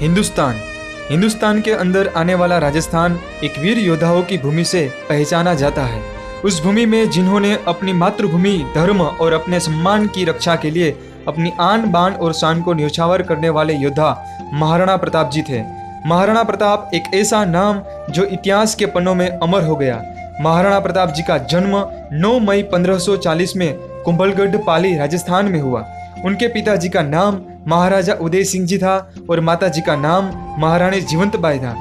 हिंदुस्तान के अंदर आने वाला राजस्थान एक वीर योद्धाओं की भूमि से पहचाना जाता है। उस भूमि में जिन्होंने अपनी मातृभूमि, धर्म और अपने सम्मान की रक्षा के लिए अपनी आन बान और शान को न्यौछावर करने वाले योद्धा महाराणा प्रताप जी थे। महाराणा प्रताप एक ऐसा नाम जो इतिहास के पन्नों में अमर हो गया। महाराणा प्रताप जी का जन्म 9 मई 1540 में कुंभलगढ़ पाली राजस्थान में हुआ। उनके पिताजी का नाम महाराजा उदय सिंह जी था और माताजी का नाम महारानी जीवंतबाई था।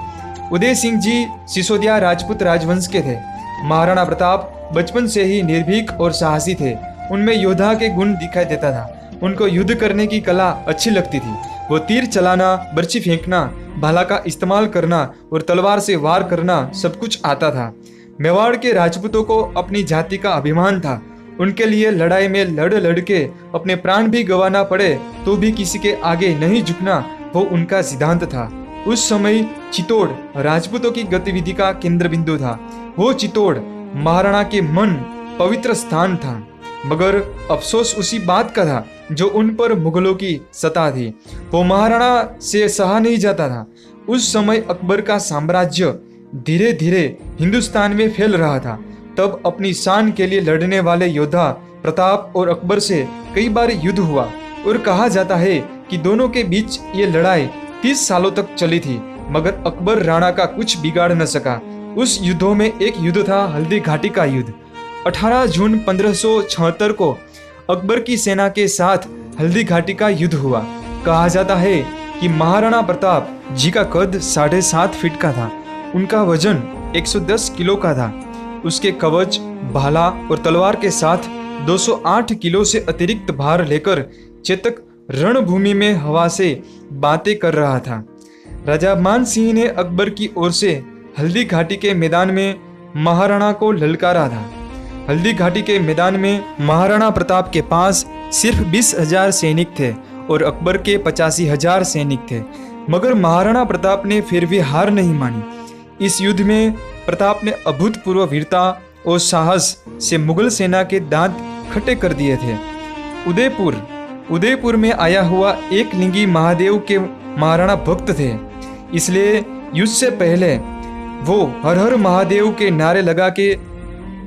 उदय सिंह जी सिसोदिया राजपूत राजवंश के थे। महाराणा प्रताप बचपन से ही निर्भीक और साहसी थे। उनमें योद्धा के गुण दिखाई देता था। उनको युद्ध करने की कला अच्छी लगती थी। वो तीर चलाना, बर्छी फेंकना, भाला का इस्तेमाल करना और तलवार से वार करना सब कुछ आता था। मेवाड़ के राजपूतों को अपनी जाति का अभिमान था। उनके लिए लड़ाई में लड़ के अपने प्राण भी गंवाना पड़े तो भी किसी के आगे नहीं झुकना, वो उनका सिद्धांत था। उस समय चित्तौड़ राजपूतों की गतिविधि का केंद्र बिंदु था। वो चित्तौड़ महाराणा के मन पवित्र स्थान था, मगर अफसोस उसी बात का था जो उन पर मुगलों की सत्ता थी। वो महाराणा से सहा नहीं जाता था। उस समय अकबर का साम्राज्य धीरे धीरे हिंदुस्तान में फैल रहा था। तब अपनी शान के लिए लड़ने वाले योद्धा प्रताप और अकबर से कई बार युद्ध हुआ और कहा जाता है कि दोनों के बीच ये लड़ाई 30 सालों तक चली थी, मगर अकबर राणा का कुछ बिगाड़ न सका। उस युद्धों में एक युद्ध था हल्दी घाटी का युद्ध। 18 जून 1576 को अकबर की सेना के साथ हल्दी घाटी का युद्ध हुआ। कहा जाता है कि महाराणा प्रताप जी का कद 7.5 फीट का था। उनका वजन 110 किलो का था। उसके कवच, भाला और तलवार के साथ 208 किलो से अतिरिक्त भार लेकर चेतक रणभूमि में हवा से बातें कर रहा था। राजा मान सिंह ने अकबर की ओर से हल्दी घाटी के मैदान में महाराणा को ललकारा था। हल्दी घाटी के मैदान में महाराणा प्रताप के पास सिर्फ 20,000 सैनिक थे और अकबर के 85,000 सैनिक थे, मगर महाराणा प्रताप ने फिर भी हार नहीं मानी। इस युद्ध में प्रताप ने अभूतपूर्व वीरता और साहस से मुगल सेना के दांत खट्टे कर दिए थे। उदयपुर में आया हुआ एक लिंगी महादेव के महाराणा भक्त थे, इसलिए युद्ध से पहले वो हर हर महादेव के नारे लगा के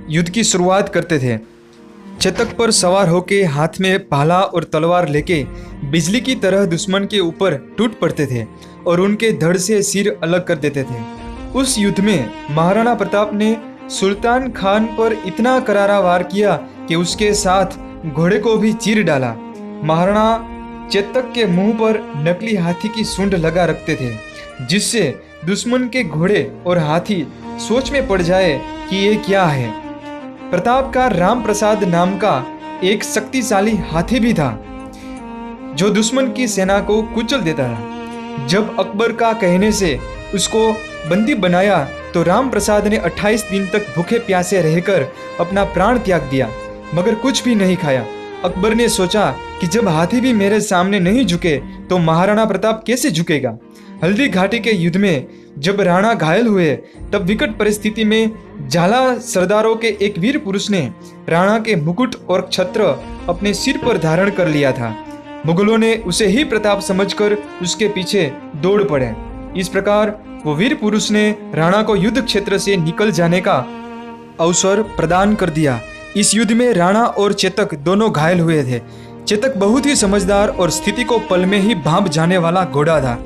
युद्ध की शुरुआत करते थे। चेतक पर सवार होके हाथ में भाला और तलवार लेके बिजली की तरह दुश्मन के ऊपर टूट पड़ते थे और उनके धड़ से सिर अलग कर देते थे। उस युद्ध में महाराणा प्रताप ने सुल्तान खान पर इतना करारा वार किया कि उसके साथ घोड़े को भी चीर डाला। महाराणा चेतक के मुंह पर नकली हाथी की सूंड लगा रखते थे, जिससे दुश्मन के घोड़े और हाथी सोच में पड़ जाए कि ये क्या है। प्रताप का राम प्रसाद नाम का एक शक्तिशाली हाथी भी था जो दुश्मन की सेना को कुचल देता था। जब अकबर का कहने से उसको बंदी बनाया तो राम प्रसाद ने 28 दिन तक भूखे प्यासे रहकर अपना प्राण त्याग दिया, मगर कुछ भी नहीं खाया। अकबर ने सोचा कि जब हाथी भी मेरे सामने नहीं झुके तो महाराणा प्रताप कैसे झुकेगा। हल्दी घाटी के युद्ध में जब राणा घायल हुए तब विकट परिस्थिति में झाला सरदारों के एक वीर पुरुष ने राणा के मुकुट और छत्र अपने सिर पर धारण कर लिया था। मुगलों ने उसे ही प्रताप समझकर उसके पीछे दौड़ पड़े। इस प्रकार वो वीर पुरुष ने राणा को युद्ध क्षेत्र से निकल जाने का अवसर प्रदान कर दिया। इस युद्ध में राणा और चेतक दोनों घायल हुए थे। चेतक बहुत ही समझदार और स्थिति को पल में ही भांप जाने वाला घोड़ा था।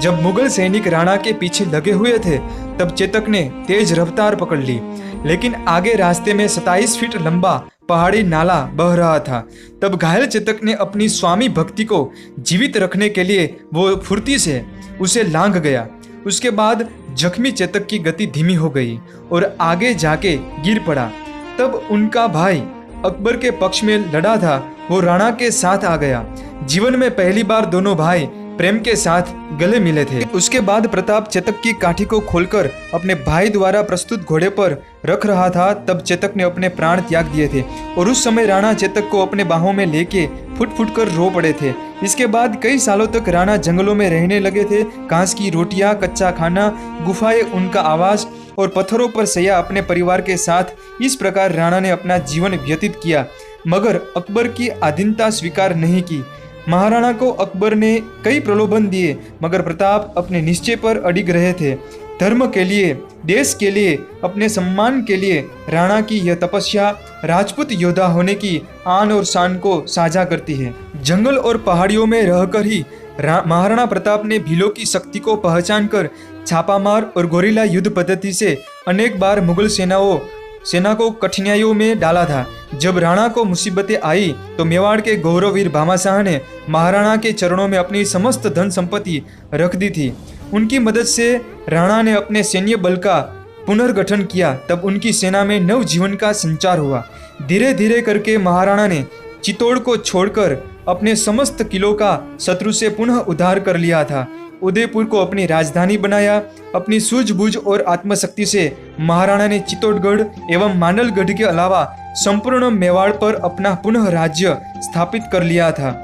जब मुगल सैनिक राणा के पीछे लगे हुए थे तब चेतक ने तेज रफ्तार पकड़ ली, लेकिन आगे रास्ते में 27 फीट लंबा पहाड़ी नाला बह रहा था। तब घायल चेतक ने अपनी स्वामी भक्ति को जीवित रखने के लिए वो फुर्ती से उसे लांघ गया। उसके बाद जख्मी चेतक की गति धीमी हो गई और आगे जाके गिर पड़ा। तब उनका भाई अकबर के पक्ष में लड़ा था, वो राणा के साथ आ गया। जीवन में पहली बार दोनों भाई प्रेम के साथ गले मिले थे। उसके बाद प्रताप चेतक की काठी को खोलकर अपने भाई द्वारा प्रस्तुत घोड़े पर रख रहा था। तब चेतक ने अपने प्राण त्याग दिए थे और उस समय राणा चेतक को अपने बाहों में लेके फुट फुट कर रो पड़े थे। इसके बाद कई सालों तक राणा जंगलों में रहने लगे थे। घास की रोटियां, कच्चा खाना, गुफाएं, उनका आवास और पत्थरों पर सैया अपने परिवार के साथ इस प्रकार राणा ने अपना जीवन व्यतीत किया, मगर अकबर की अधीनता स्वीकार नहीं की। महाराणा को अकबर ने कई प्रलोभन दिए, मगर प्रताप अपने निश्चय पर अडिग रहे थे। धर्म के लिए, देश के लिए, अपने सम्मान के लिए राणा की यह तपस्या राजपूत योद्धा होने की आन और शान को साझा करती है। जंगल और पहाड़ियों में रहकर ही महाराणा प्रताप ने भीलों की शक्ति को पहचान कर छापामार और गोरिल्ला युद्ध पद्धति से अनेक बार मुगल सेना को कठिनाइयों में डाला था। जब राणा को मुसीबतें आई तो मेवाड़ के गौरववीर भामाशाह ने महाराणा के चरणों में अपनी समस्त धन संपत्ति रख दी थी। उनकी मदद से राणा ने अपने सैन्य बल का पुनर्गठन किया। तब उनकी सेना में नव जीवन का संचार हुआ। धीरे धीरे करके महाराणा ने चित्तौड़ को छोड़कर अपने समस्त किलों का शत्रु से पुनः उद्धार कर लिया था। उदयपुर को अपनी राजधानी बनाया। अपनी सूझबूझ और आत्मशक्ति से महाराणा ने चित्तौड़गढ़ एवं मांडलगढ़ के अलावा संपूर्ण मेवाड़ पर अपना पुनः राज्य स्थापित कर लिया था।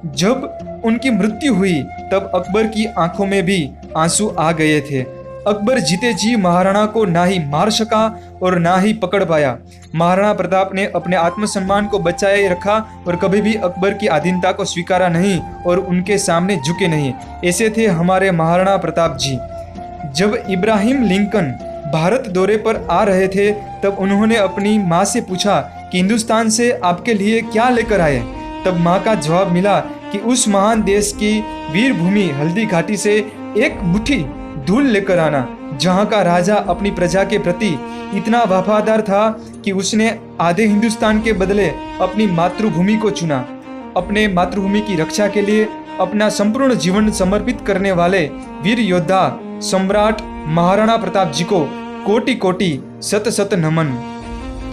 जब उनकी मृत्यु हुई तब अकबर की आंखों में भी आंसू आ गए थे। अकबर जीते जी महाराणा को ना ही मार सका और ना ही पकड़ पाया। महाराणा प्रताप ने अपने आत्मसम्मान को बचाए रखा और कभी भी अकबर की अधीनता को स्वीकारा नहीं और उनके सामने झुके नहीं। ऐसे थे हमारे महाराणा प्रताप जी। जब इब्राहिम लिंकन भारत दौरे पर आ रहे थे तब उन्होंने अपनी माँ से पूछा कि हिंदुस्तान से आपके लिए क्या लेकर आए। तब माँ का जवाब मिला कि उस महान देश की वीर भूमि हल्दी घाटी से एक मुट्ठी धूल लेकर आना, जहाँ का राजा अपनी प्रजा के प्रति इतना वफादार था कि उसने आधे हिंदुस्तान के बदले अपनी मातृभूमि को चुना। अपने मातृभूमि की रक्षा के लिए अपना संपूर्ण जीवन समर्पित करने वाले वीर योद्धा सम्राट महाराणा प्रताप जी को कोटि कोटि शत शत नमन।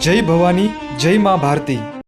जय भवानी, जय माँ भारती।